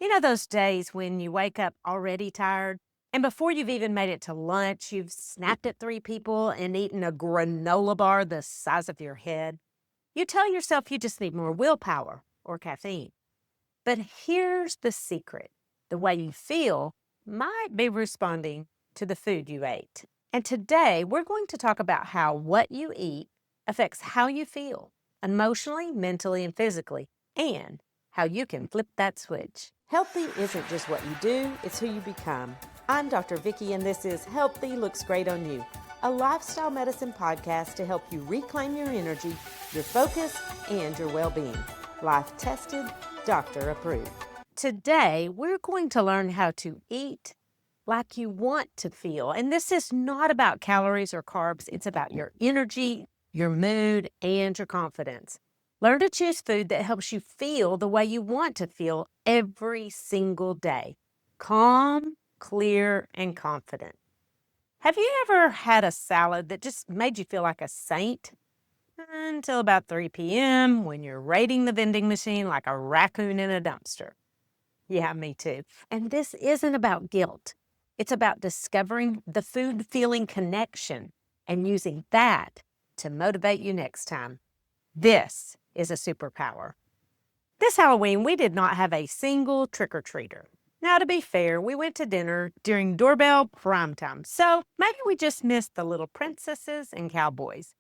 You know those days when you wake up already tired, and before you've even made it to lunch, you've snapped at three people and eaten a granola bar the size of your head? You tell yourself you just need more willpower or caffeine. But here's the secret: the way you feel might be responding to the food you ate. And today, we're going to talk about how what you eat affects how you feel emotionally, mentally, and physically, and how you can flip that switch. Healthy isn't just what you do, it's who you become. I'm Dr. Vicky, and this is Healthy Looks Great on You, a lifestyle medicine podcast to help you reclaim your energy, your focus, and your well being. Life tested, doctor approved. Today, we're going to learn how to eat like you want to feel. And this is not about calories or carbs, it's about your energy, your mood, and your confidence. Learn to choose food that helps you feel the way you want to feel every single day: calm, clear, and confident. Have you ever had a salad that just made you feel like a saint? Until about 3 p.m. when you're raiding the vending machine like a raccoon in a dumpster. Yeah, me too. And this isn't about guilt. It's about discovering the food feeling connection and using that to motivate you next time. This is a superpower. This Halloween, we did not have a single trick-or-treater. Now, to be fair, we went to dinner during doorbell prime time, so maybe we just missed the little princesses and cowboys.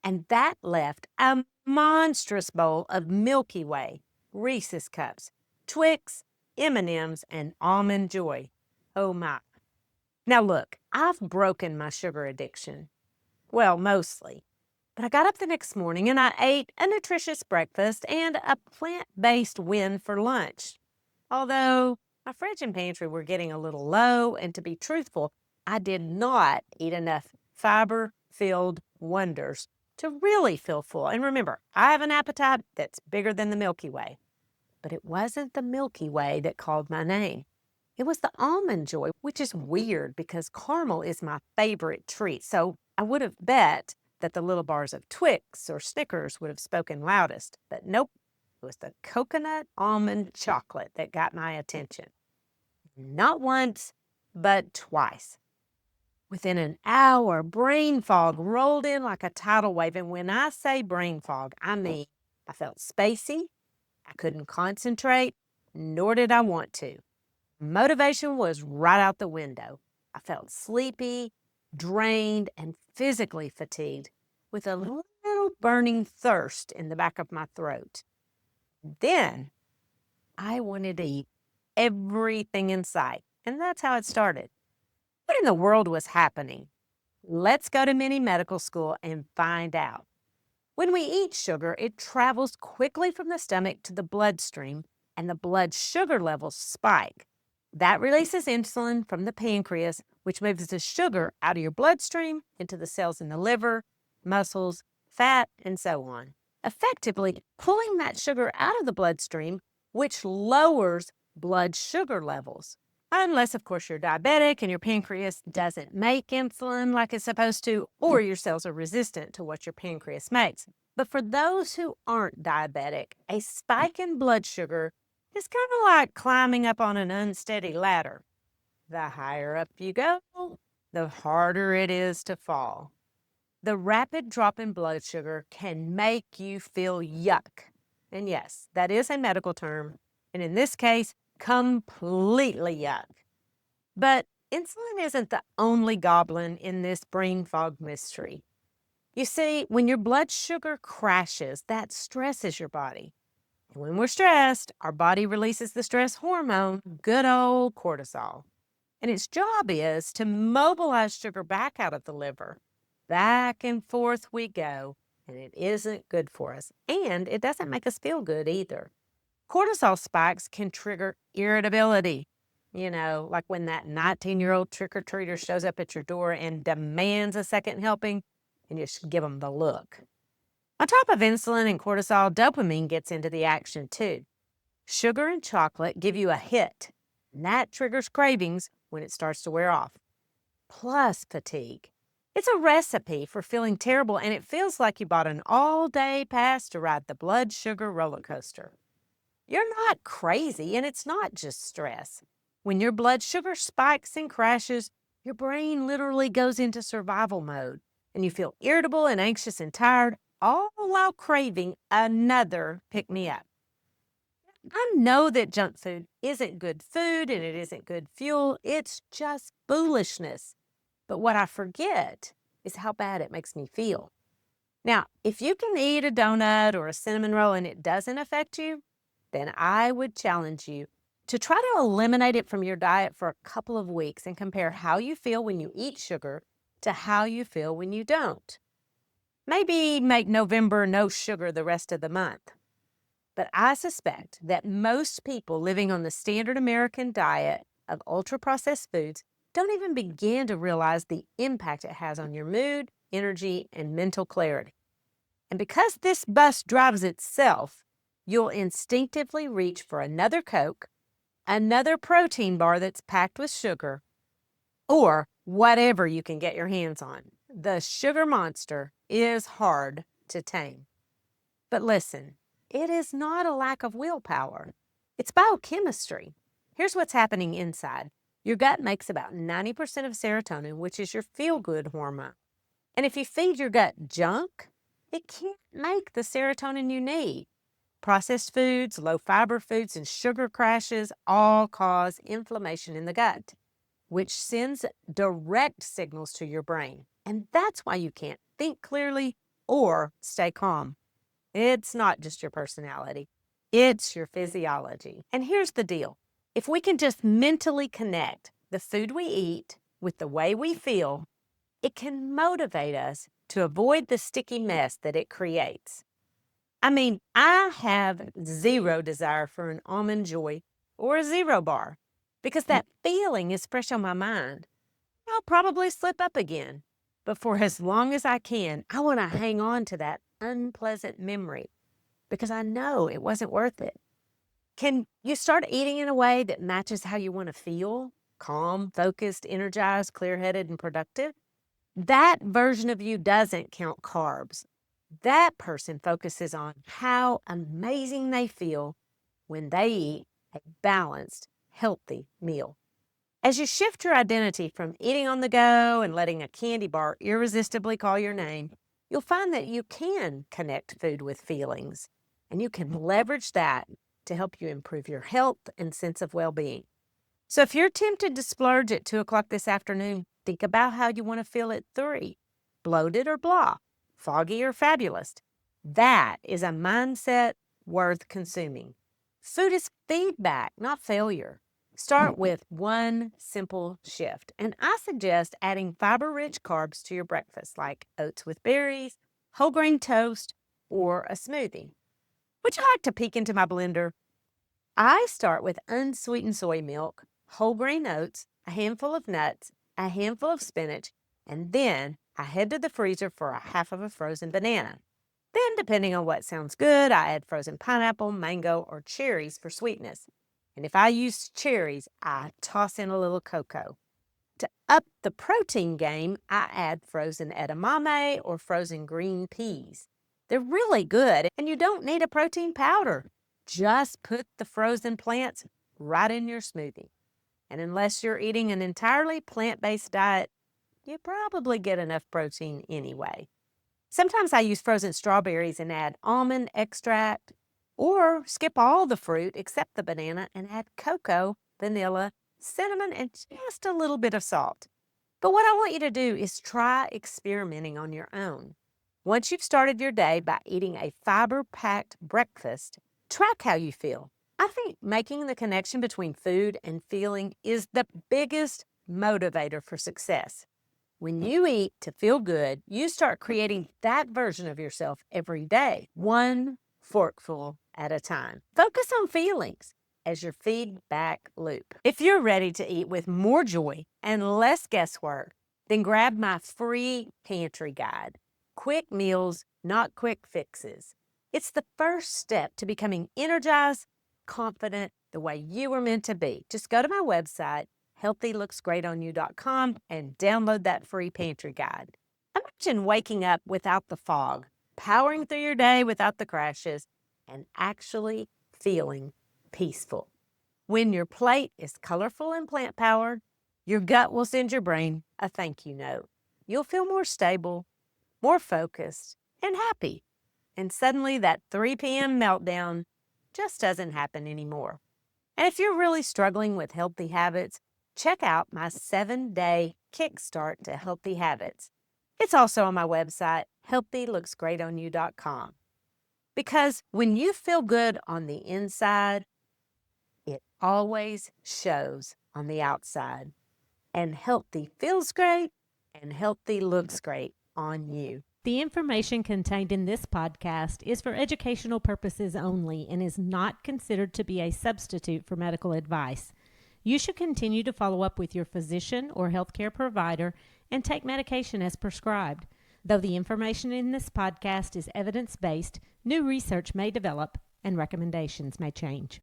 And that left a monstrous bowl of Milky Way, Reese's Cups, Twix, M&Ms, and Almond Joy. Oh my. Now look, I've broken my sugar addiction. Well, mostly. But I got up the next morning and I ate a nutritious breakfast and a plant-based win for lunch. Although my fridge and pantry were getting a little low, and to be truthful, I did not eat enough fiber-filled wonders to really feel full. And remember, I have an appetite that's bigger than the Milky Way. But it wasn't the Milky Way that called my name. It was the Almond Joy, which is weird because caramel is my favorite treat. So I would have bet that the little bars of Twix or Snickers would have spoken loudest. But nope, it was the coconut almond chocolate that got my attention. Not once, but twice. Within an hour, brain fog rolled in like a tidal wave. And when I say brain fog, I mean I felt spacey, I couldn't concentrate, nor did I want to. Motivation was right out the window. I felt sleepy, drained, and physically fatigued, with a little burning thirst in the back of my throat. Then I wanted to eat everything in sight, and that's how it started. What in the world was happening? Let's go to mini medical school and find out. When we eat sugar, it travels quickly from the stomach to the bloodstream, and the blood sugar levels spike. That releases insulin from the pancreas, which moves the sugar out of your bloodstream into the cells in the liver, muscles, fat, and so on, effectively pulling that sugar out of the bloodstream, which lowers blood sugar levels. Unless, of course, you're diabetic and your pancreas doesn't make insulin like it's supposed to, or your cells are resistant to what your pancreas makes. But for those who aren't diabetic, a spike in blood sugar is kind of like climbing up on an unsteady ladder. The higher up you go, the harder it is to fall. The rapid drop in blood sugar can make you feel yuck. And yes, that is a medical term, and in this case, completely yuck. But insulin isn't the only goblin in this brain fog mystery. You see, when your blood sugar crashes, that stresses your body. And when we're stressed, our body releases the stress hormone, good old cortisol. And its job is to mobilize sugar back out of the liver. Back and forth we go, and it isn't good for us. And it doesn't make us feel good either. Cortisol spikes can trigger irritability. You know, like when that 19-year-old trick-or-treater shows up at your door and demands a second helping, and you just give them the look. On top of insulin and cortisol, dopamine gets into the action too. Sugar and chocolate give you a hit, and that triggers cravings when it starts to wear off. Plus fatigue. It's a recipe for feeling terrible, and it feels like you bought an all-day pass to ride the blood sugar roller coaster. You're not crazy, and it's not just stress. When your blood sugar spikes and crashes, your brain literally goes into survival mode, and you feel irritable and anxious and tired, all while craving another pick me up. I know that junk food isn't good food and it isn't good fuel. It's just foolishness. But what I forget is how bad it makes me feel. Now, if you can eat a donut or a cinnamon roll and it doesn't affect you, then I would challenge you to try to eliminate it from your diet for a couple of weeks and compare how you feel when you eat sugar to how you feel when you don't. Maybe make November no sugar the rest of the month. But I suspect that most people living on the standard American diet of ultra-processed foods don't even begin to realize the impact it has on your mood, energy, and mental clarity. And because this bus drives itself, you'll instinctively reach for another Coke, another protein bar that's packed with sugar, or whatever you can get your hands on. The sugar monster is hard to tame. But listen, it is not a lack of willpower. It's biochemistry. Here's what's happening inside. Your gut makes about 90% of serotonin, which is your feel-good hormone. And if you feed your gut junk, it can't make the serotonin you need. Processed foods, low-fiber foods, and sugar crashes all cause inflammation in the gut, which sends direct signals to your brain. And that's why you can't think clearly or stay calm. It's not just your personality, it's your physiology. And here's the deal. If we can just mentally connect the food we eat with the way we feel, it can motivate us to avoid the sticky mess that it creates. I mean, I have zero desire for an Almond Joy or a Zero Bar because that feeling is fresh on my mind. I'll probably slip up again, but for as long as I can, I want to hang on to that unpleasant memory because I know it wasn't worth it. Can you start eating in a way that matches how you want to feel? Calm, focused, energized, clear-headed, and productive? That version of you doesn't count carbs. That person focuses on how amazing they feel when they eat a balanced, healthy meal. As you shift your identity from eating on the go and letting a candy bar irresistibly call your name, you'll find that you can connect food with feelings, and you can leverage that to help you improve your health and sense of well-being. So if you're tempted to splurge at 2 o'clock this afternoon, think about how you want to feel at 3. Bloated or blah, foggy or fabulous. That is a mindset worth consuming. Food is feedback, not failure. Start with one simple shift. And I suggest adding fiber-rich carbs to your breakfast, like oats with berries, whole grain toast, or a smoothie. Would you like to peek into my blender? I start with unsweetened soy milk, whole grain oats, a handful of nuts, a handful of spinach, and then I head to the freezer for a half of a frozen banana. Then, depending on what sounds good, I add frozen pineapple, mango, or cherries for sweetness. And if I use cherries, I toss in a little cocoa. To up the protein game, I add frozen edamame or frozen green peas. They're really good, and you don't need a protein powder. Just put the frozen plants right in your smoothie. And unless you're eating an entirely plant-based diet, you probably get enough protein anyway. Sometimes I use frozen strawberries and add almond extract, or skip all the fruit except the banana and add cocoa, vanilla, cinnamon, and just a little bit of salt. But what I want you to do is try experimenting on your own. Once you've started your day by eating a fiber-packed breakfast, track how you feel. I think making the connection between food and feeling is the biggest motivator for success. When you eat to feel good, you start creating that version of yourself every day, one forkful at a time. Focus on feelings as your feedback loop. If you're ready to eat with more joy and less guesswork, then grab my free pantry guide, Quick Meals, Not Quick Fixes. It's the first step to becoming energized, confident, the way you were meant to be. Just go to my website, healthylooksgreatonyou.com, and download that free pantry guide. Imagine waking up without the fog, powering through your day without the crashes, and actually feeling peaceful. When your plate is colorful and plant-powered, your gut will send your brain a thank you note. You'll feel more stable, more focused, and happy. And suddenly that 3 p.m. meltdown just doesn't happen anymore. And if you're really struggling with healthy habits, check out my 7-day kickstart to healthy habits. It's also on my website, healthylooksgreatonyou.com. Because when you feel good on the inside, it always shows on the outside. And healthy feels great, and healthy looks great on you. The information contained in this podcast is for educational purposes only and is not considered to be a substitute for medical advice. You should continue to follow up with your physician or healthcare provider and take medication as prescribed. Though the information in this podcast is evidence-based, new research may develop and recommendations may change.